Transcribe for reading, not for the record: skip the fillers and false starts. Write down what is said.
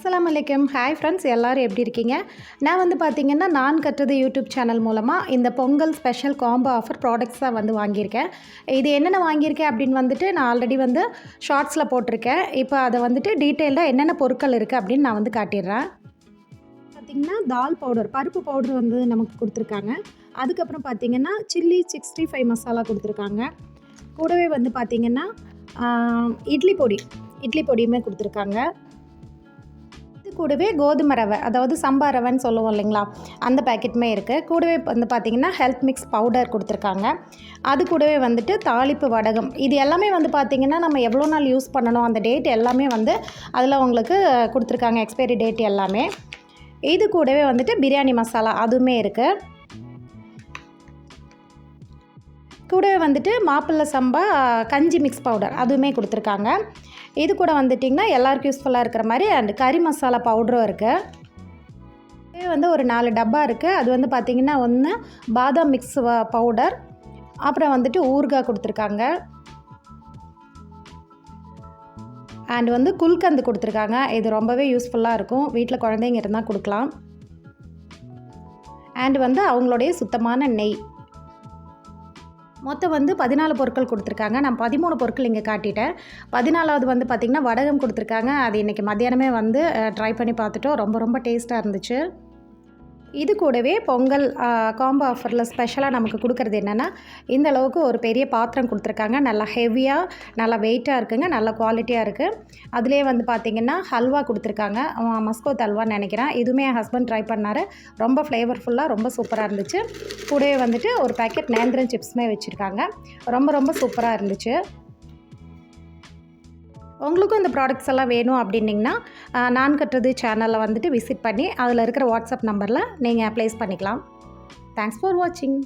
அஸ்ஸலாமு அலைக்கும். Hi friends, எல்லோரும் எப்படி இருக்கீங்க? நான் வந்து பார்த்திங்கன்னா நான் கற்றது யூடியூப் சேனல் மூலமாக இந்த Pongal special combo offer products தான் வந்து வாங்கியிருக்கேன். இது என்னென்ன வாங்கியிருக்கேன் அப்படின்னு வந்துட்டு நான் ஆல்ரெடி வந்து ஷார்ட்ஸில் போட்டிருக்கேன். இப்போ அதை வந்துட்டு டீட்டெயில்டாக என்னென்ன பொருட்கள் இருக்குது அப்படின்னு நான் வந்து காட்டிடுறேன். பார்த்திங்கன்னா தால் பவுடர், பருப்பு பவுடர் வந்து நமக்கு கொடுத்துருக்காங்க. அதுக்கப்புறம் பார்த்திங்கன்னா சில்லி 65 மசாலா கொடுத்துருக்காங்க. கூடவே வந்து பார்த்திங்கன்னா இட்லி பொடியுமே கொடுத்துருக்காங்க. கூடவே கோதுமை ரவை, அதாவது சம்பா ரவைன்னு சொல்லுவோம் இல்லைங்களா, அந்த பேக்கெட்டுமே இருக்குது. கூடவே வந்து பார்த்திங்கன்னா ஹெல்த் மிக்ஸ் பவுடர் கொடுத்துருக்காங்க. அது கூடவே வந்துட்டு தாளிப்பு வடகம், இது எல்லாமே வந்து பார்த்திங்கன்னா நம்ம எவ்வளோ நாள் யூஸ் பண்ணணும் அந்த டேட் எல்லாமே வந்து அதில் உங்களுக்கு கொடுத்துருக்காங்க, எக்ஸ்பைரி டேட் எல்லாமே. இது கூடவே வந்துட்டு பிரியாணி மசாலா அதுவுமே இருக்குது. கூடவே வந்துட்டு மாப்பிள்ளை சம்பா கஞ்சி மிக்ஸ் பவுடர் அதுவுமே கொடுத்துருக்காங்க. இது கூட வந்துட்டிங்கன்னா எல்லாருக்கும் யூஸ்ஃபுல்லாக இருக்கிற மாதிரி அண்ட் கறி மசாலா பவுடரும் இருக்குது. இது வந்து ஒரு 4 டப்பா இருக்குது. அது வந்து பார்த்திங்கன்னா ஒன்று பாதாம் மிக்ஸ் பவுடர், அப்புறம் வந்துட்டு ஊறுகாய் கொடுத்துருக்காங்க, அண்ட் வந்து குல்கந்து கொடுத்துருக்காங்க. இது ரொம்பவே யூஸ்ஃபுல்லாக இருக்கும், வீட்டில் குழந்தைங்க இருந்தால் கொடுக்கலாம். அண்ட் வந்து அவங்களுடைய சுத்தமான நெய். மொத்தம் வந்து 14 பொருட்கள் கொடுத்துருக்காங்க. நான் 13 பொருட்கள் இங்கே காட்டிட்டேன். 14வது வந்து பார்த்திங்கன்னா வடகம் கொடுத்துருக்காங்க. அது இன்றைக்கி மத்தியானமே வந்து ட்ரை பண்ணி பார்த்துட்டோம். ரொம்ப டேஸ்ட்டாக இருந்துச்சு. இது கூடவே பொங்கல் காம்போ ஆஃபரில் ஸ்பெஷலாக நமக்கு கொடுக்குறது என்னென்னா, இந்த அளவுக்கு ஒரு பெரிய பாத்திரம் கொடுத்துருக்காங்க. நல்லா ஹெவியாக, நல்லா வெயிட்டாக இருக்குங்க, நல்ல குவாலிட்டியாக இருக்குது. அதிலே வந்து பார்த்திங்கன்னா ஹல்வா கொடுத்துருக்காங்க, மஸ்கோத் ஹல்வான்னு நினைக்கிறேன். இதுவுமே என் ஹஸ்பண்ட் ட்ரை பண்ணார். ரொம்ப ஃப்ளேவர்ஃபுல்லாக ரொம்ப சூப்பராக இருந்துச்சு. கூடவே வந்துட்டு ஒரு பேக்கெட் நேந்திரன் சிப்ஸுமே வச்சுருக்காங்க. ரொம்ப சூப்பராக இருந்துச்சு. உங்களுக்கும் இந்த ப்ராடக்ட்ஸ் எல்லாம் வேணும் அப்படின்னிங்கன்னா நான் கற்றது சேனலில் வந்துட்டு விசிட் பண்ணி அதில் இருக்கிற வாட்ஸ்அப் நம்பரில் நீங்கள் ப்ளேஸ் பண்ணிக்கலாம். தேங்க்ஸ் ஃபார் வாட்சிங்.